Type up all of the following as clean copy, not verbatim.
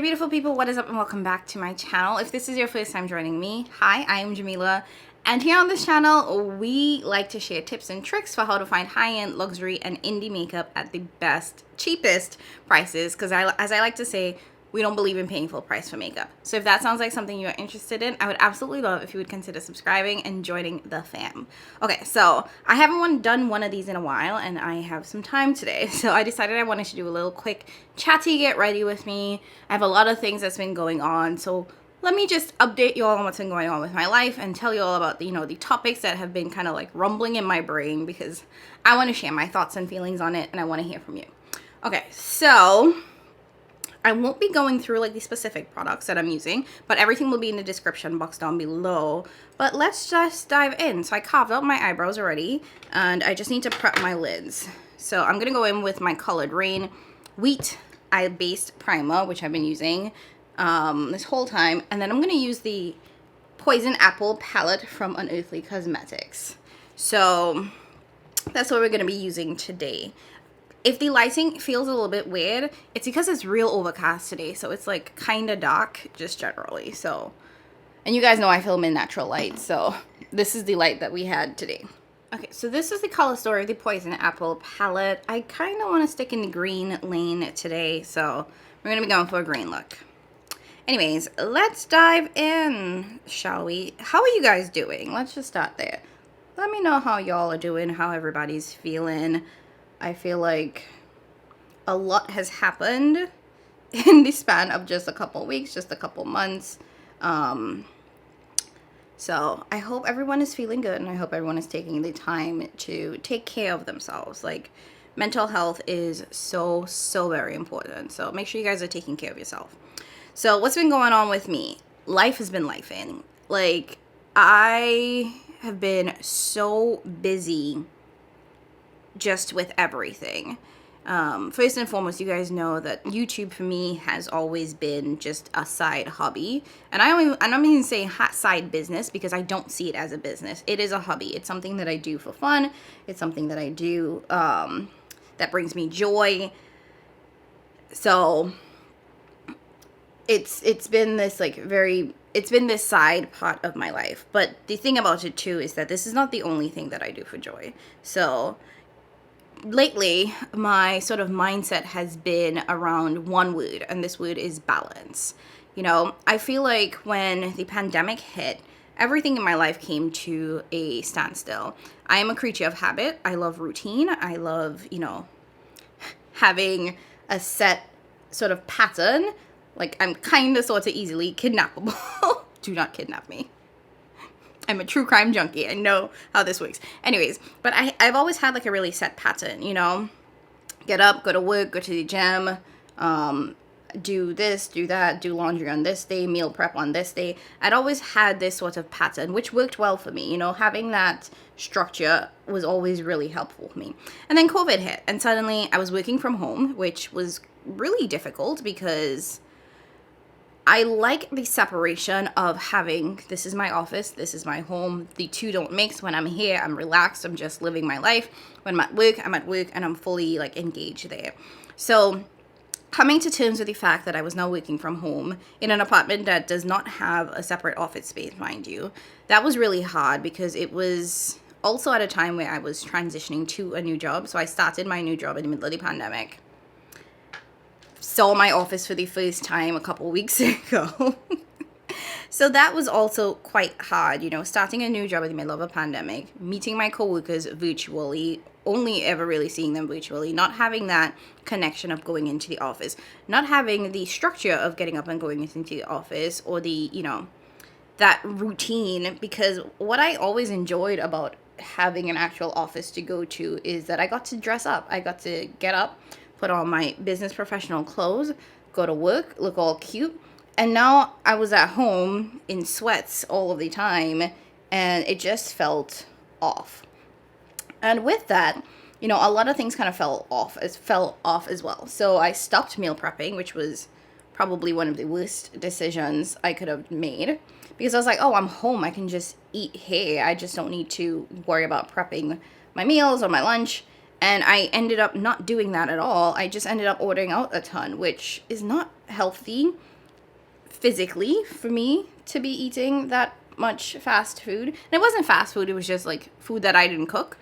Hey beautiful people, what is up and welcome back to my channel. If this is your first time joining me, hi, I am Jamila, and here on this channel we like to share tips and tricks for how to find high-end, luxury, and indie makeup at the best, cheapest prices, because as I like to say, we don't believe in paying full price for makeup. So if that sounds like something you're interested in, I would absolutely love if you would consider subscribing and joining the fam. Okay, so I haven't done one of these in a while and I have some time today. So I decided I wanted to do a little quick chatty get ready with me. I have a lot of things that's been going on. So let me just update you all on what's been going on with my life and tell you all about the, the topics that have been kind of like rumbling in my brain, because I want to share my thoughts and feelings on it and I want to hear from you. Okay, so I won't be going through like the specific products that I'm using, but everything will be in the description box down below. But let's just dive in. So I carved out my eyebrows already, and I just need to prep my lids. So I'm gonna go in with my Colored Rain Wheat Eye Based Primer, which I've been using this whole time, and then I'm gonna use the Poison Apple palette from Unearthly Cosmetics. So that's what we're gonna be using today. If the lighting feels a little bit weird, it's because it's real overcast today, so it's like kind of dark just generally. So, and you guys know I film in natural light, so this is the light that we had today. Okay, so this is the color story of the Poison Apple palette. I kind of want to stick in the green lane today, so we're going to be going for a green look. Anyways, let's dive in, shall we? How are you guys doing? Let's just start there. Let me know how y'all are doing, how everybody's feeling. I feel like a lot has happened in the span of just a couple weeks, just a couple months. So I hope everyone is feeling good, and I hope everyone is taking the time to take care of themselves. Like, mental health is so very important. So make sure you guys are taking care of yourself. So what's been going on with me? Life has been lifing. Like, I have been so busy just with everything. First and foremost, you guys know that YouTube for me has always been just a side hobby, and I'm not even saying hot side business, because I don't see it as a business. It is a hobby. It's something that I do for fun. It's something that I do that brings me joy. So it's been this like it's been this side part of my life. But the thing about it too is that this is not the only thing that I do for joy. So lately, my sort of mindset has been around one word, and this word is balance. You know, I feel like when the pandemic hit, everything in my life came to a standstill. I am a creature of habit. I love routine. I love, having a set sort of pattern. Like, I'm kind of sort of easily kidnappable. Do not kidnap me. I'm a true crime junkie. I know how this works. Anyways, but I've always had like a really set pattern, Get up, go to work, go to the gym, do this, do that, do laundry on this day, meal prep on this day. I'd always had this sort of pattern, which worked well for me. Having that structure was always really helpful for me. And then COVID hit, and suddenly I was working from home, which was really difficult because I like the separation of having, this is my office, this is my home. The two don't mix. When I'm here, I'm relaxed. I'm just living my life. When I'm at work, and I'm fully like engaged there. So coming to terms with the fact that I was now working from home in an apartment that does not have a separate office space, mind you, that was really hard, because it was also at a time where I was transitioning to a new job. So I started my new job in the middle of the pandemic. Saw my office for the first time a couple weeks ago. So that was also quite hard, starting a new job in the middle of a pandemic, meeting my coworkers virtually, only ever really seeing them virtually, not having that connection of going into the office, not having the structure of getting up and going into the office, or the, that routine. Because what I always enjoyed about having an actual office to go to is that I got to dress up. I got to get up, put on my business professional clothes, go to work, look all cute. And now I was at home in sweats all of the time, and it just felt off. And with that, a lot of things kind of fell off as well. So I stopped meal prepping, which was probably one of the worst decisions I could have made, because I was like, oh, I'm home. I can just eat here. I just don't need to worry about prepping my meals or my lunch. And I ended up not doing that at all. I just ended up ordering out a ton, which is not healthy physically for me to be eating that much fast food. And it wasn't fast food, it was just like food that I didn't cook.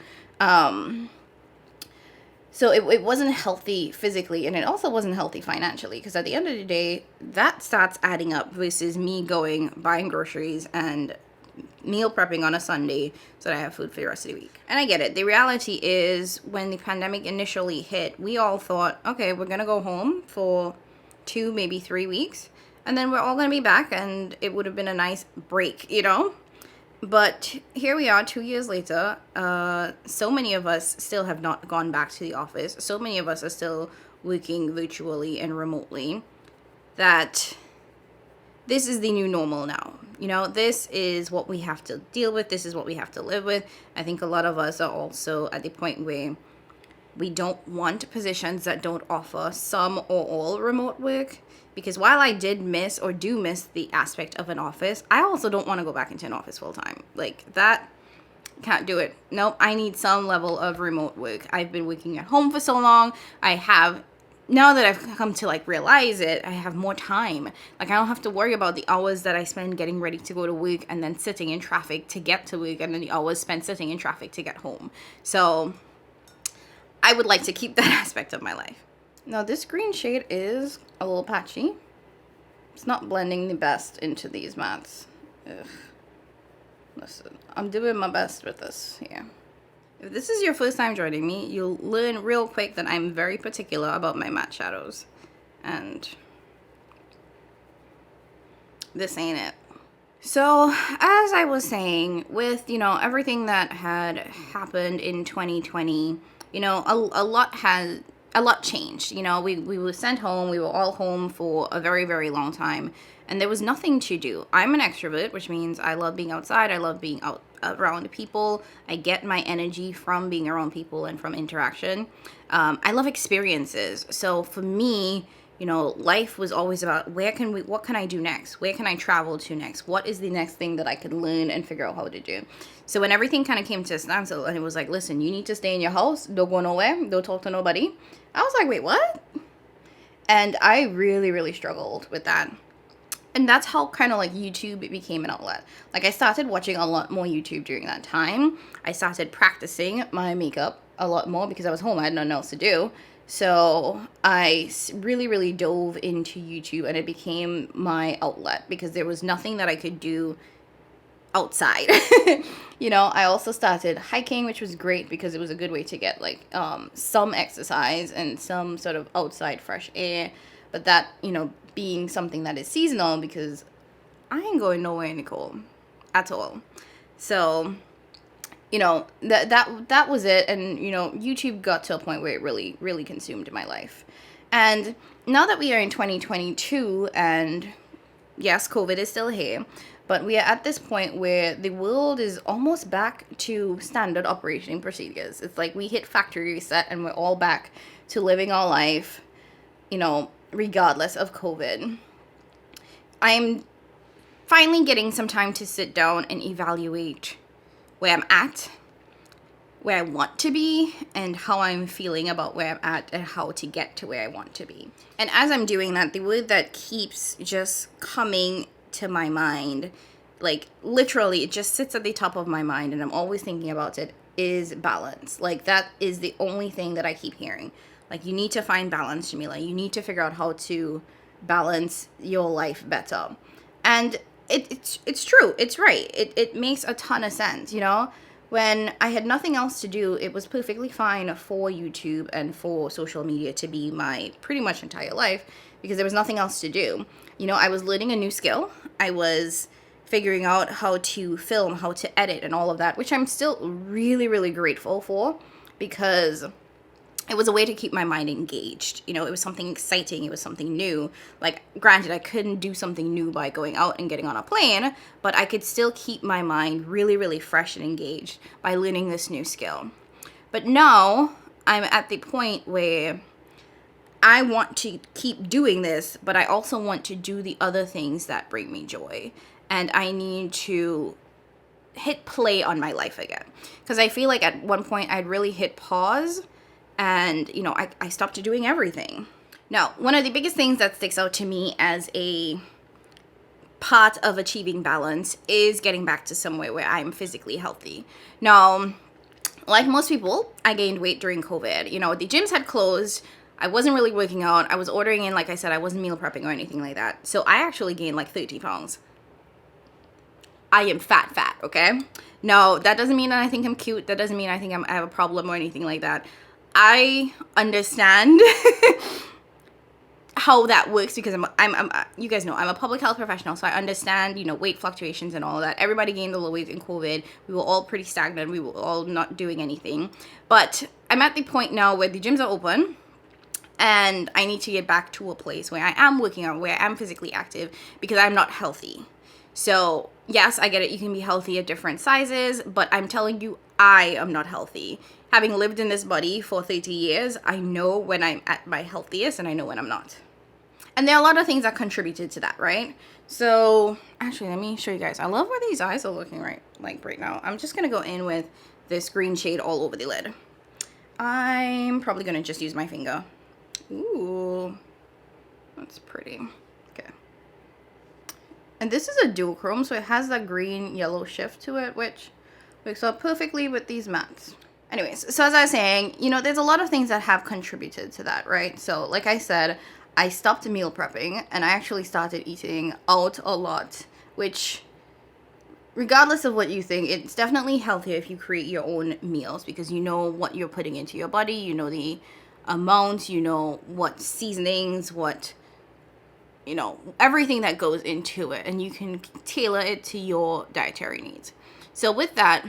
So it wasn't healthy physically, and it also wasn't healthy financially, because at the end of the day, that starts adding up versus me buying groceries and meal prepping on a Sunday so that I have food for the rest of the week. And I get it. The reality is, when the pandemic initially hit, we all thought, okay, we're going to go home for 2, maybe 3 weeks, and then we're all going to be back, and it would have been a nice break, you know? But here we are 2 years later. So many of us still have not gone back to the office. So many of us are still working virtually and remotely, that this is the new normal now. You know, this is what we have to deal with. This is what we have to live with. I think a lot of us are also at the point where we don't want positions that don't offer some or all remote work. Because while I do miss the aspect of an office, I also don't want to go back into an office full time. Like, that, can't do it. Nope, I need some level of remote work. I've been working at home for so long. Now that I've come to like realize it, I have more time. Like, I don't have to worry about the hours that I spend getting ready to go to work and then sitting in traffic to get to work, and then the hours spent sitting in traffic to get home. So I would like to keep that aspect of my life. Now, this green shade is a little patchy. It's not blending the best into these mats. Ugh. Listen, I'm doing my best with this here. If this is your first time joining me, you'll learn real quick that I'm very particular about my matte shadows. And this ain't it. So, as I was saying, with, you know, everything that had happened in 2020, you know, a lot changed. You know, we were sent home. We were all home for a very, very long time. And there was nothing to do. I'm an extrovert, which means I love being outside. I love being out around people. I get my energy from being around people and from interaction. I love experiences. So for me, you know, life was always about what can I do next? Where can I travel to next? What is the next thing that I could learn and figure out how to do? So when everything kind of came to a standstill and it was like, listen, you need to stay in your house. Don't go nowhere. Don't talk to nobody. I was like, wait, what? And I really, really struggled with that. And that's how kind of like YouTube became an outlet. Like, I started watching a lot more YouTube during that time. I started practicing my makeup a lot more because I was home. I had nothing else to do. So I really, really dove into YouTube, and it became my outlet because there was nothing that I could do outside. You know, I also started hiking, which was great because it was a good way to get like some exercise and some sort of outside fresh air. But that, you know, being something that is seasonal, because I ain't going nowhere in the cold at all. So, you know, that was it. And, you know, YouTube got to a point where it really, really consumed my life. And now that we are in 2022, and yes, COVID is still here, but we are at this point where the world is almost back to standard operating procedures. It's like we hit factory reset and we're all back to living our life, you know, regardless of COVID. I'm finally getting some time to sit down and evaluate where I'm at, where I want to be, and how I'm feeling about where I'm at and how to get to where I want to be. And as I'm doing that, the word that keeps just coming to my mind, like literally it just sits at the top of my mind and I'm always thinking about it, is balance. Like, that is the only thing that I keep hearing. Like, you need to find balance, Jamila. You need to figure out how to balance your life better. And it's true. It's right. It makes a ton of sense, you know? When I had nothing else to do, it was perfectly fine for YouTube and for social media to be my pretty much entire life because there was nothing else to do. You know, I was learning a new skill. I was figuring out how to film, how to edit, and all of that, which I'm still really, really grateful for because it was a way to keep my mind engaged. You know, it was something exciting. It was something new. Like, granted, I couldn't do something new by going out and getting on a plane, but I could still keep my mind really, really fresh and engaged by learning this new skill. But now I'm at the point where I want to keep doing this, but I also want to do the other things that bring me joy. And I need to hit play on my life again. Because I feel like at one point I'd really hit pause and, you know, I stopped doing everything. Now, one of the biggest things that sticks out to me as a part of achieving balance is getting back to somewhere where I'm physically healthy. Now, like most people, I gained weight during COVID. You know, the gyms had closed. I wasn't really working out. I was ordering in, like I said, I wasn't meal prepping or anything like that. So I actually gained like 30 pounds. I am fat, okay? No, that doesn't mean that I think I'm cute. That doesn't mean I think I have a problem or anything like that. I understand how that works because I'm you guys know I'm a public health professional, so I understand, you know, weight fluctuations and all of that. Everybody gained a little weight in COVID. We were all pretty stagnant. We were all not doing anything. But I'm at the point now where the gyms are open and I need to get back to a place where I am working out, where I am physically active, because I'm not healthy. So yes, I get it. You can be healthy at different sizes, but I'm telling you, I am not healthy. Having lived in this body for 30 years, I know when I'm at my healthiest and I know when I'm not. And there are a lot of things that contributed to that, right? So actually, let me show you guys. I love where these eyes are looking right now. I'm just going to go in with this green shade all over the lid. I'm probably going to just use my finger. Ooh, that's pretty. Okay. And this is a duochrome, so it has that green yellow shift to it, which works out perfectly with these mattes. Anyways, so as I was saying, you know, there's a lot of things that have contributed to that, right? So like I said, I stopped meal prepping and I actually started eating out a lot, which regardless of what you think, it's definitely healthier if you create your own meals because you know what you're putting into your body, you know the amount, you know what seasonings, what, you know, everything that goes into it, and you can tailor it to your dietary needs. So with that,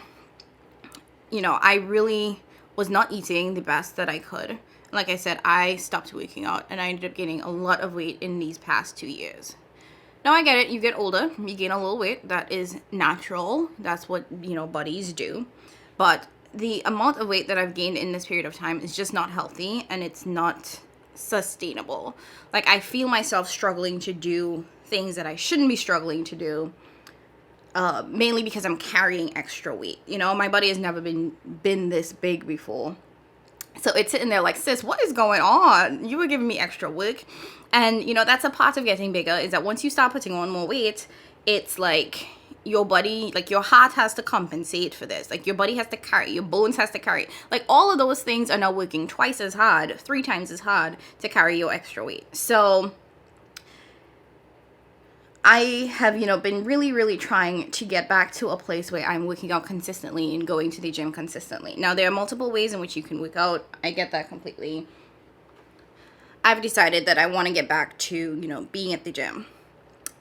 you know, I really was not eating the best that I could. Like I said, I stopped working out and I ended up gaining a lot of weight in these past 2 years. Now I get it, you get older, you gain a little weight, that is natural, that's what, you know, bodies do. But the amount of weight that I've gained in this period of time is just not healthy and it's not sustainable. Like I feel myself struggling to do things that I shouldn't be struggling to do. Mainly because I'm carrying extra weight. You know, my body has never been this big before. So it's sitting there like, sis, what is going on? You were giving me extra work. And, you know, that's a part of getting bigger is that once you start putting on more weight, it's like your body, like your heart has to compensate for this. Like your body has to carry, your bones has to carry. Like all of those things are now working twice as hard, 3 times as hard to carry your extra weight. So I have, you know, been really trying to get back to a place where I'm working out consistently and going to the gym consistently. Now, there are multiple ways in which you can work out. I get that completely. I've decided that I want to get back to, you know, being at the gym.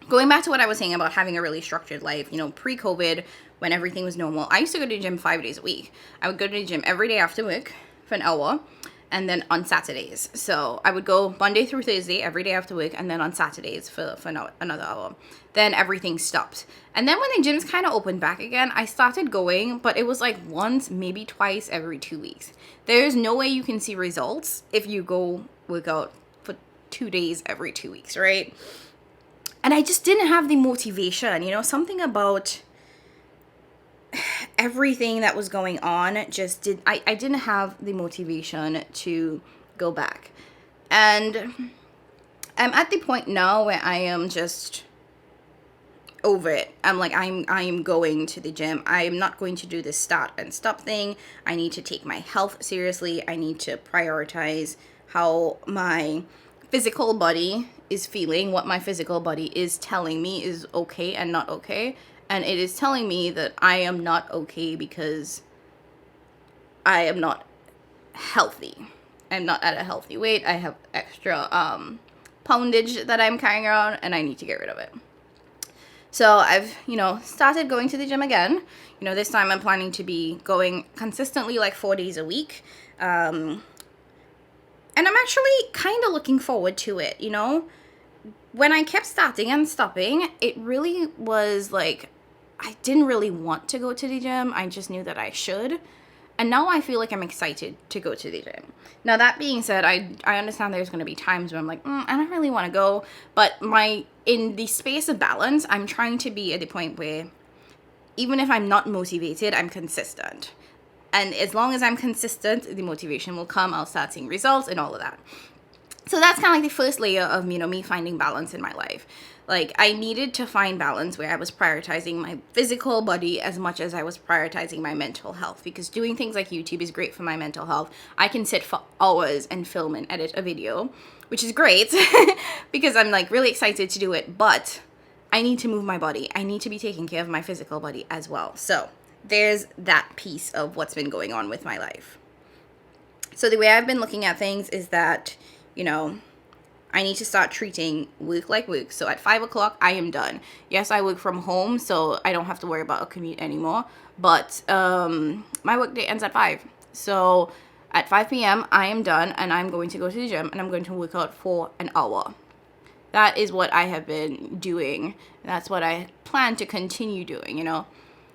Going back to what I was saying about having a really structured life, you know, pre-COVID, when everything was normal, I used to go to the gym 5 days a week. I would go to the gym every day after work for an hour. And then on Saturdays. So I would go Monday through Thursday, every day after work, and then on Saturdays for another hour. Then everything stopped. And then when the gyms kind of opened back again, I started going, but it was like once, maybe twice every 2 weeks. There's no way you can see results if you go work out for 2 days every 2 weeks, right? And I just didn't have the motivation, you know, something about everything that was going on just I didn't have the motivation to go back. And I'm at the point now where I am just over it. I'm like, I'm going to the gym. I'm not going to do this start and stop thing. I need to take my health seriously. I need to prioritize how my physical body is feeling, what my physical body is telling me is okay and not okay. And it is telling me that I am not okay because I am not healthy. I'm not at a healthy weight. I have extra poundage that I'm carrying around and I need to get rid of it. So I've, you know, started going to the gym again. You know, this time I'm planning to be going consistently like 4 days a week. And I'm actually kind of looking forward to it, you know. When I kept starting and stopping, it really was like, I didn't really want to go to the gym. I just knew that I should. And now I feel like I'm excited to go to the gym. Now, that being said, I understand there's going to be times where I'm like, I don't really want to go. But in the space of balance, I'm trying to be at the point where even if I'm not motivated, I'm consistent. And as long as I'm consistent, the motivation will come. I'll start seeing results and all of that. So that's kind of like the first layer of, you know, me finding balance in my life. Like, I needed to find balance where I was prioritizing my physical body as much as I was prioritizing my mental health, because doing things like YouTube is great for my mental health. I can sit for hours and film and edit a video, which is great because I'm like really excited to do it, but I need to move my body. I need to be taking care of my physical body as well. So there's that piece of what's been going on with my life. So the way I've been looking at things is that, you know, I need to start treating work like work. So at 5 o'clock, I am done. Yes, I work from home, so I don't have to worry about a commute anymore. But my work day ends at 5. So at 5 p.m., I am done, and I'm going to go to the gym, and I'm going to work out for an hour. That is what I have been doing. That's what I plan to continue doing, you know.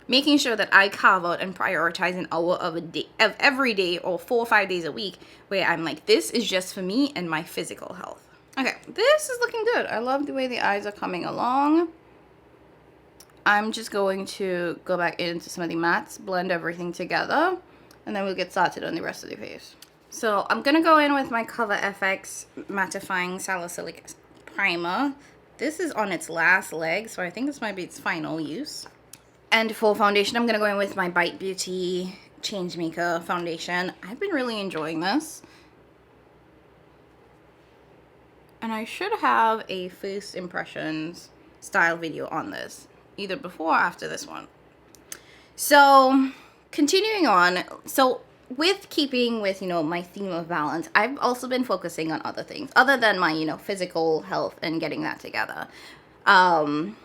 Making sure that I carve out and prioritize an hour of a day, of every day, or 4 or 5 days a week, where I'm like, this is just for me and my physical health. Okay, this is looking good. I love the way the eyes are coming along. I'm just going to go back into some of the mattes, blend everything together, and then we'll get started on the rest of the face. So I'm going to go in with my COVERFX Matiifying Salicylic Primer. This is on its last leg, so I think this might be its final use. And for foundation, I'm going to go in with my Bite Beauty Changemaker foundation. I've been really enjoying this. And I should have a first impressions style video on this, either before or after this one. So continuing on, so with keeping with, you know, my theme of balance, I've also been focusing on other things other than my, you know, physical health and getting that together. And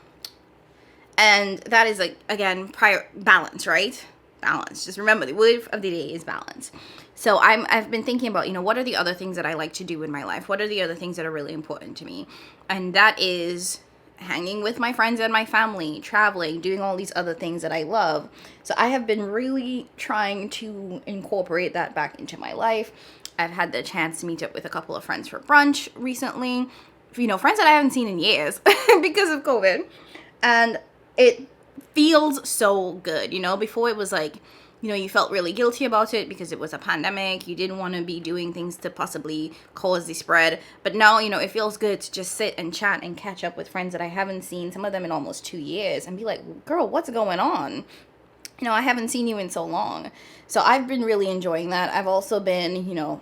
that is, like, again, balance, right? Balance. Just remember, the word of the day is balance. So I've been thinking about, you know, what are the other things that I like to do in my life? What are the other things that are really important to me? And that is hanging with my friends and my family, traveling, doing all these other things that I love. So I have been really trying to incorporate that back into my life. I've had the chance to meet up with a couple of friends for brunch recently. You know, friends that I haven't seen in years because of COVID. And it feels so good. You know, before it was like, you know, you felt really guilty about it because it was a pandemic. You didn't want to be doing things to possibly cause the spread. But now, you know, it feels good to just sit and chat and catch up with friends that I haven't seen, some of them in almost 2 years, and be like, girl, what's going on? You know, I haven't seen you in so long. So I've been really enjoying that. I've also been, you know,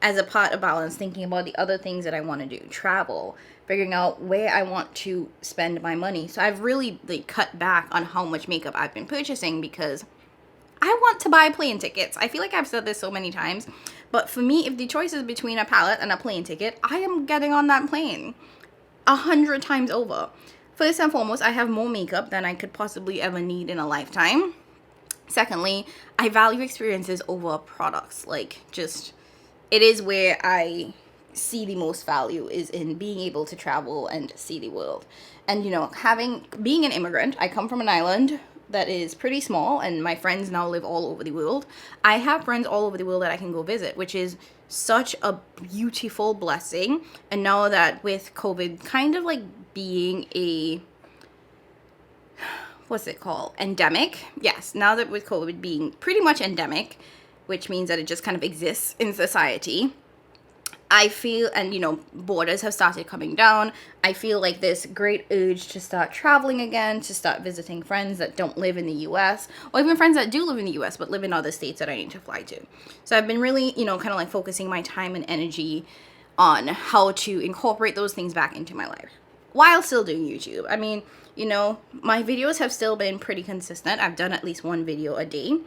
as a part of balance, thinking about the other things that I want to do. Travel, figuring out where I want to spend my money. So I've really, like, cut back on how much makeup I've been purchasing because I want to buy plane tickets. I feel like I've said this so many times, but for me, if the choice is between a palette and a plane ticket, I am getting on that plane 100 times over. First and foremost, I have more makeup than I could possibly ever need in a lifetime. Secondly, I value experiences over products. Like, just, it is where I see the most value, is in being able to travel and see the world. And, you know, being an immigrant, I come from an island that is pretty small, and my friends now live all over the world. I have friends all over the world that I can go visit, which is such a beautiful blessing. And now that with COVID kind of like being a, what's it called? Endemic. Yes, now that with COVID being pretty much endemic, which means that it just kind of exists in society, I feel, and, you know, borders have started coming down, I feel like this great urge to start traveling again, to start visiting friends that don't live in the US, or even friends that do live in the US but live in other states that I need to fly to. So I've been really, you know, kind of like focusing my time and energy on how to incorporate those things back into my life while still doing YouTube. I mean, you know, my videos have still been pretty consistent. I've done at least one video a day.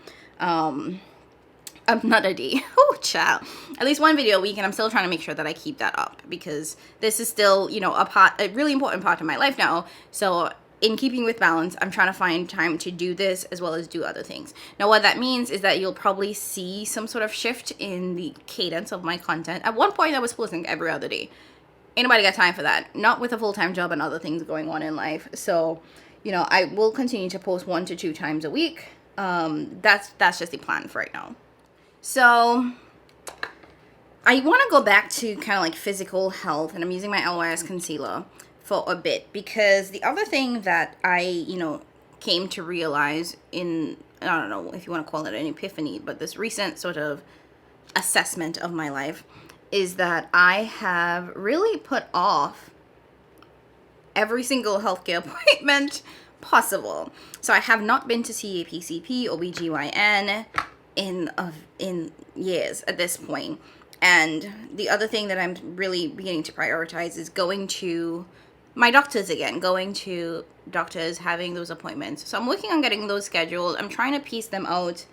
Not a day. Oh, child. At least one video a week, and I'm still trying to make sure that I keep that up because this is still, you know, a really important part of my life now. So in keeping with balance, I'm trying to find time to do this as well as do other things. Now, what that means is that you'll probably see some sort of shift in the cadence of my content. At one point, I was posting every other day. Ain't nobody got time for that. Not with a full-time job and other things going on in life. So, you know, I will continue to post 1 to 2 times a week. That's just the plan for right now. So I want to go back to kind of like physical health, and I'm using my LYS concealer for a bit because the other thing that I, you know, came to realize in I don't know if you want to call it an epiphany, but this recent sort of assessment of my life is that I have really put off every single healthcare appointment possible. So I have not been to see a PCP or BGYN in years at this point. And the other thing that I'm really beginning to prioritize is going to my doctors again, going to doctors, having those appointments. So I'm working on getting those scheduled. I'm trying to piece them out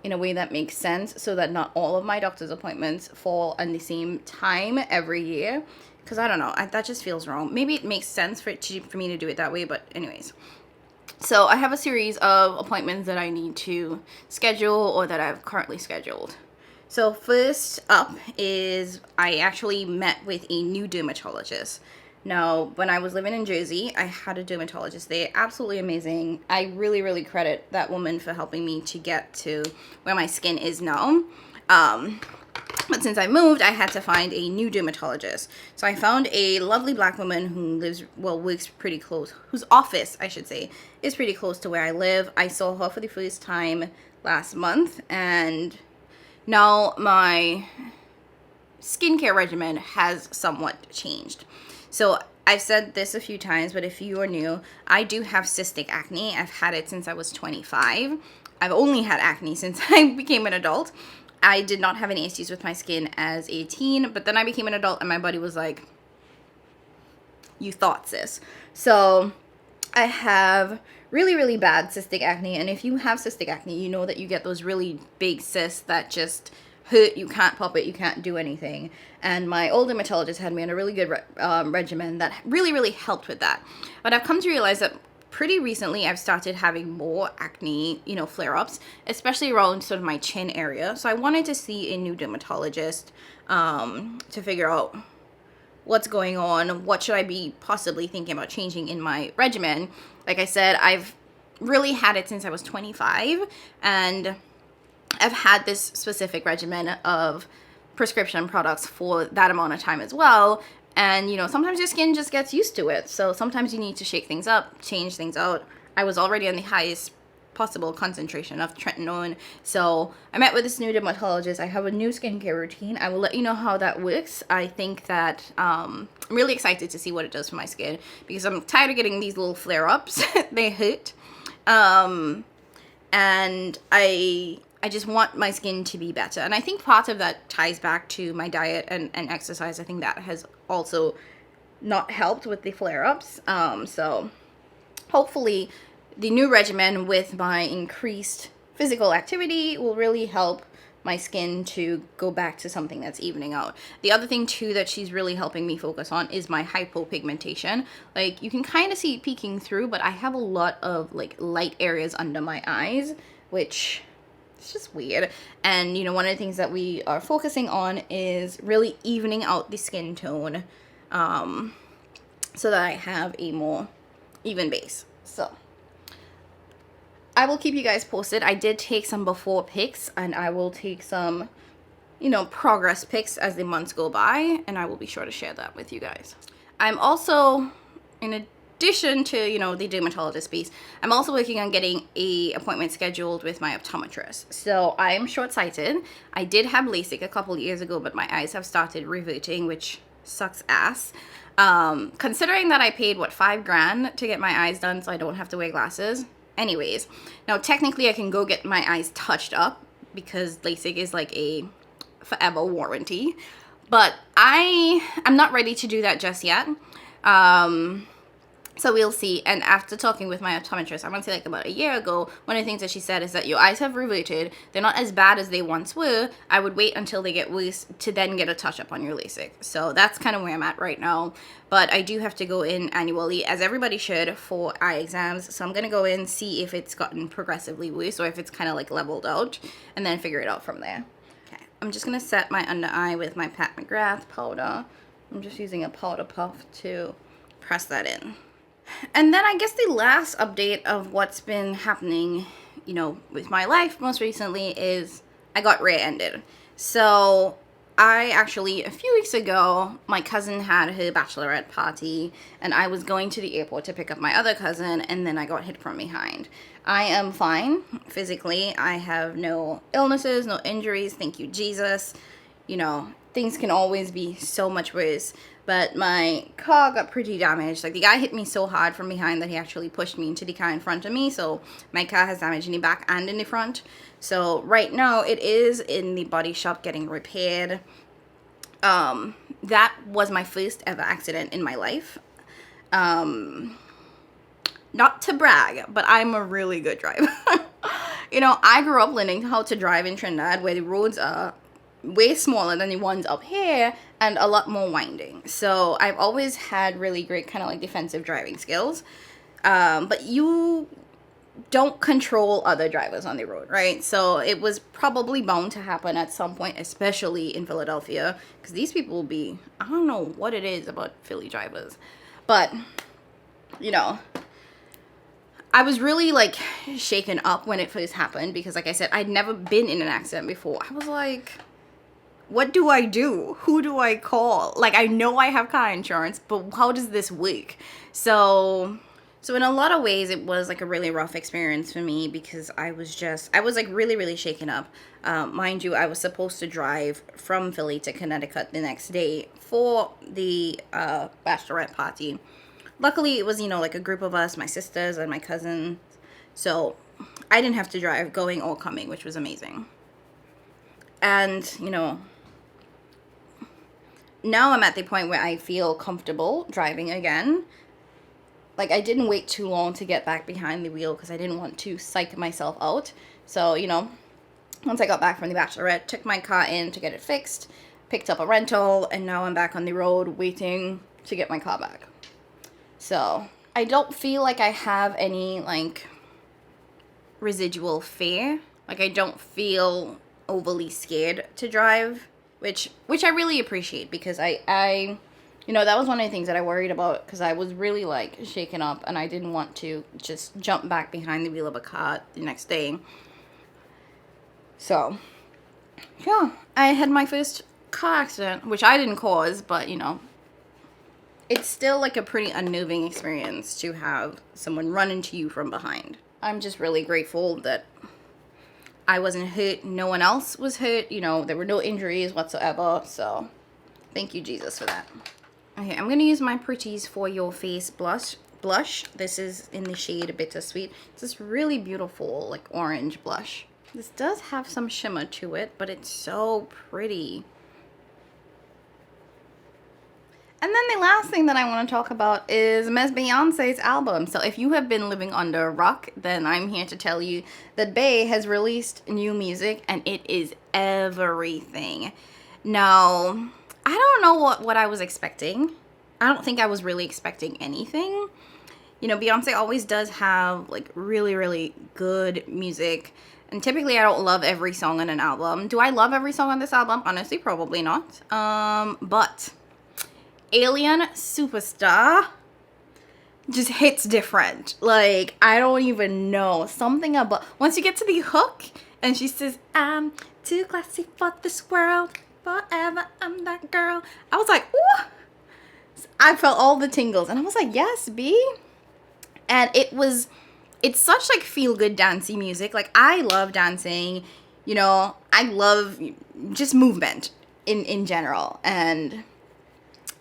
in a way that makes sense so that not all of my doctor's appointments fall on the same time every year. Because I don't know, that just feels wrong. Maybe it makes sense for me to do it that way, but anyways. So I have a series of appointments that I need to schedule or that I've currently scheduled. So first up is I actually met with a new dermatologist. Now, when I was living in Jersey, I had a dermatologist there. Absolutely amazing. I really, really credit that woman for helping me to get to where my skin is now. But since I moved, I had to find a new dermatologist. So I found a lovely black woman who works pretty close, whose office, I should say, is pretty close to where I live. I saw her for the first time last month, and now my skincare regimen has somewhat changed. So I've said this a few times, but if you are new, I do have cystic acne. I've had it since I was 25. I've only had acne since I became an adult. I did not have any issues with my skin as a teen, but then I became an adult and my body was like, you thought, sis. So I have really, really bad cystic acne. And if you have cystic acne, you know that you get those really big cysts that just hurt. You can't pop it. You can't do anything. And my old dermatologist had me on a really good regimen that really, really helped with that. But I've come to realize that pretty recently I've started having more acne, flare-ups, especially around sort of my chin area. So I wanted to see a new dermatologist to figure out what's going on, what should I be possibly thinking about changing in my regimen. Like I said, I've really had it since I was 25, and I've had this specific regimen of prescription products for that amount of time as well. And, sometimes your skin just gets used to it. So sometimes you need to shake things up, change things out. I was already on the highest possible concentration of tretinoin. So I met with this new dermatologist. I have a new skincare routine. I will let you know how that works. I think that I'm really excited to see what it does for my skin because I'm tired of getting these little flare-ups. They hurt. And I just want my skin to be better. And I think part of that ties back to my diet and exercise. I think that has also not helped with the flare-ups. So hopefully the new regimen with my increased physical activity will really help my skin to go back to something that's evening out. The other thing too that she's really helping me focus on is my hypopigmentation. Like, you can kind of see it peeking through, but I have a lot of like light areas under my eyes, which it's just weird. And one of the things that we are focusing on is really evening out the skin tone so that I have a more even base. So I will keep you guys posted. I did take some before pics, and I will take some progress pics as the months go by, and I will be sure to share that with you guys. I'm also, in addition to the dermatologist piece, I'm also working on getting a appointment scheduled with my optometrist. So I am short-sighted. I did have LASIK a couple years ago, but my eyes have started reverting, which sucks ass. Considering that I paid $5,000 to get my eyes done so I don't have to wear glasses. Anyways, now technically I can go get my eyes touched up because LASIK is like a forever warranty, but I'm not ready to do that just yet. So we'll see. And after talking with my optometrist, I want to say like about a year ago, one of the things that she said is that your eyes have reverted. They're not as bad as they once were. I would wait until they get worse to then get a touch up on your LASIK. So that's kind of where I'm at right now. But I do have to go in annually, as everybody should, for eye exams. So I'm going to go in, see if it's gotten progressively worse or if it's kind of like leveled out, and then figure it out from there. Okay, I'm just going to set my under eye with my Pat McGrath powder. I'm just using a powder puff to press that in. And then I guess the last update of what's been happening, with my life most recently is I got rear-ended. So I actually, a few weeks ago, my cousin had her bachelorette party, and I was going to the airport to pick up my other cousin, and then I got hit from behind. I am fine physically. I have no illnesses, no injuries, thank you, Jesus. You know, things can always be so much worse, but my car got pretty damaged. Like, the guy hit me so hard from behind that he actually pushed me into the car in front of me, so my car has damage in the back and in the front. So right now it is in the body shop getting repaired. That was my first ever accident in my life. Not to brag, but I'm a really good driver. You know, I grew up learning how to drive in Trinidad, where the roads are way smaller than the ones up here and a lot more winding. So I've always had really great kind of like defensive driving skills. But you don't control other drivers on the road, right? So it was probably bound to happen at some point, especially in Philadelphia, because these people will be, I don't know what it is about Philly drivers, but you know, I was really like shaken up when it first happened, because like I said, I'd never been in an accident before. I was like, what do I do? Who do I call? Like, I know I have car insurance, but how does this work? So in a lot of ways, it was like a really rough experience for me, because I was like really, really shaken up. Mind you, I was supposed to drive from Philly to Connecticut the next day for the bachelorette party. Luckily, it was, you know, like a group of us, my sisters and my cousin. So I didn't have to drive going or coming, which was amazing. And, you know, now I'm at the point where I feel comfortable driving again. Like, I didn't wait too long to get back behind the wheel because I didn't want to psych myself out. So, you know, once I got back from the bachelorette, took my car in to get it fixed, picked up a rental, and now I'm back on the road waiting to get my car back. So, I don't feel like I have any, like, residual fear. Like, I don't feel overly scared to drive, which I really appreciate, because I you know, that was one of the things that I worried about, because I was really, like, shaken up, and I didn't want to just jump back behind the wheel of a car the next day. So, yeah, I had my first car accident, which I didn't cause, but, you know, it's still, like, a pretty unnerving experience to have someone run into you from behind. I'm just really grateful that I wasn't hurt, no one else was hurt, you know, there were no injuries whatsoever, so thank you, Jesus, for that. Okay, I'm going to use my Pretties For Your Face blush. This is in the shade Bittersweet. It's this really beautiful, like, orange blush. This does have some shimmer to it, but it's so pretty. And then the last thing that I want to talk about is Ms. Beyonce's album. So if you have been living under a rock, then I'm here to tell you that Bey has released new music, and it is everything. Now, I don't know what I was expecting. I don't think I was really expecting anything. You know, Beyonce always does have, like, really, really good music. And typically I don't love every song on an album. Do I love every song on this album? Honestly, probably not. But Alien Superstar just hits different. Like, I don't even know. Something about, once you get to the hook and she says, I'm too classy for this world. Forever, I'm that girl. I was like, ooh. I felt all the tingles. And I was like, yes, B. And it's such, like, feel-good dancey music. Like, I love dancing. You know, I love just movement in general. And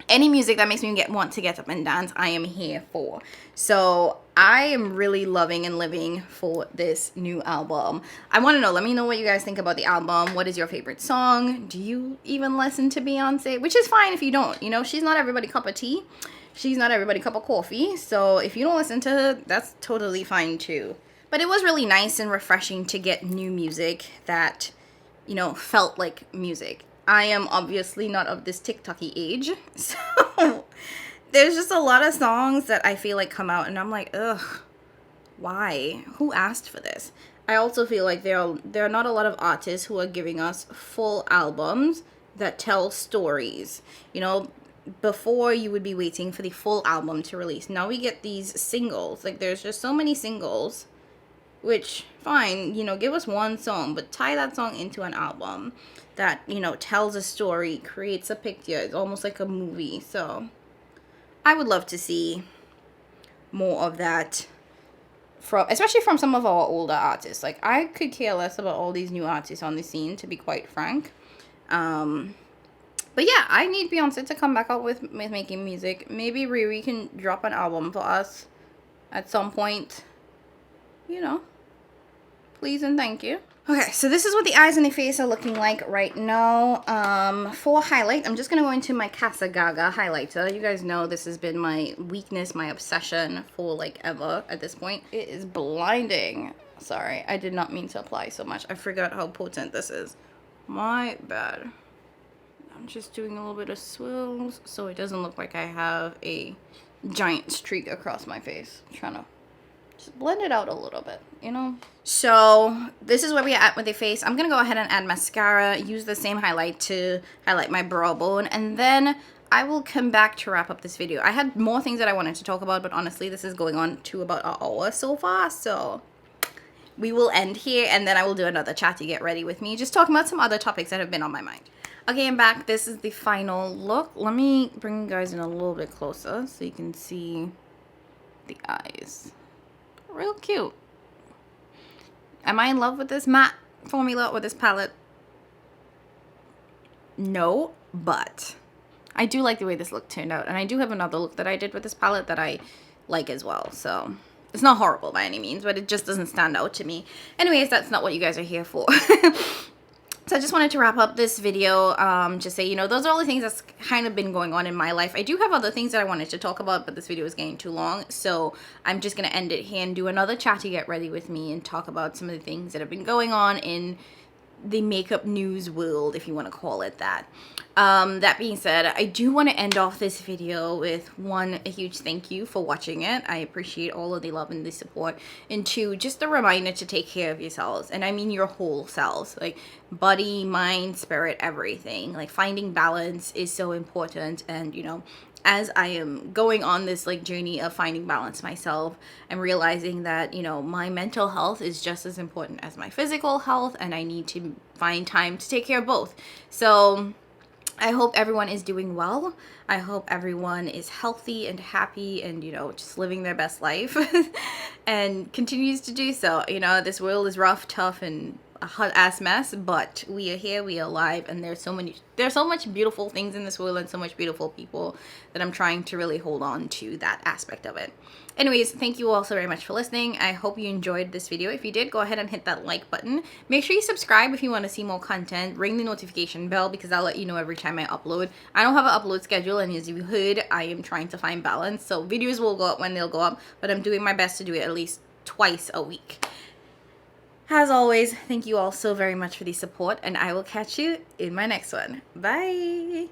any music that makes me want to get up and dance, I am here for. So I am really loving and living for this new album. I want to know, let me know what you guys think about the album. What is your favorite song? Do you even listen to Beyonce? Which is fine if you don't. You know, she's not everybody's cup of tea. She's not everybody's cup of coffee. So if you don't listen to her, that's totally fine too. But it was really nice and refreshing to get new music that, you know, felt like music. I am obviously not of this TikTok-y age, so there's just a lot of songs that I feel like come out and I'm like, ugh, why? Who asked for this? I also feel like there are not a lot of artists who are giving us full albums that tell stories. You know, before you would be waiting for the full album to release. Now we get these singles. Like, there's just so many singles which fine, you know, give us one song, but tie that song into an album that, you know, tells a story, creates a picture. It's almost like a movie. So I would love to see more of that from, especially from some of our older artists. Like, I could care less about all these new artists on the scene, to be quite frank. But yeah, I need Beyonce to come back out with making music. Maybe Riri can drop an album for us at some point. You know, please and thank you. Okay, so this is what the eyes and the face are looking like right now. For highlight, I'm just going to go into my Casa Gaga highlighter. You guys know this has been my weakness, my obsession for like ever at this point. It is blinding. Sorry, I did not mean to apply so much. I forgot how potent this is. My bad. I'm just doing a little bit of swirls so it doesn't look like I have a giant streak across my face. I'm trying to just blend it out a little bit, you know? So this is where we are at with the face. I'm going to go ahead and add mascara, use the same highlight to highlight my brow bone, and then I will come back to wrap up this video. I had more things that I wanted to talk about, but honestly, this is going on to about an hour so far, so we will end here, and then I will do another Chatty Get Ready with me, just talking about some other topics that have been on my mind. Okay, I'm back. This is the final look. Let me bring you guys in a little bit closer so you can see the eyes. Real cute. Am I in love with this matte formula or this palette? No, but I do like the way this look turned out. And I do have another look that I did with this palette that I like as well. So it's not horrible by any means, but it just doesn't stand out to me. Anyways, that's not what you guys are here for. So I just wanted to wrap up this video, just say, you know, those are all the things that's kind of been going on in my life. I do have other things that I wanted to talk about, but this video is getting too long. So I'm just going to end it here and do another Chatty Get Ready with me and talk about some of the things that have been going on in the makeup news world, if you want to call it that. That being said, I do want to end off this video with one, a huge thank you for watching it. I appreciate all of the love and the support. And two, just a reminder to take care of yourselves. And I mean your whole selves, like body, mind, spirit, everything. Like finding balance is so important. And you know, as I am going on this like journey of finding balance myself, I'm realizing that, you know, my mental health is just as important as my physical health, and I need to find time to take care of both. So I hope everyone is doing well. I hope everyone is healthy and happy and, you know, just living their best life and continues to do so. You know, this world is rough, tough, and a hot ass mess, but we are here, we are alive, and there's so much beautiful things in this world and so much beautiful people that I'm trying to really hold on to that aspect of it. Anyways, thank you all so very much for listening. I hope you enjoyed this video. If you did, go ahead and hit that like button. Make sure you subscribe if you want to see more content. Ring the notification bell because I'll let you know every time I upload. I don't have an upload schedule, and as you heard, I am trying to find balance. So videos will go up when they'll go up, but I'm doing my best to do it at least twice a week. As always, thank you all so very much for the support, and I will catch you in my next one. Bye!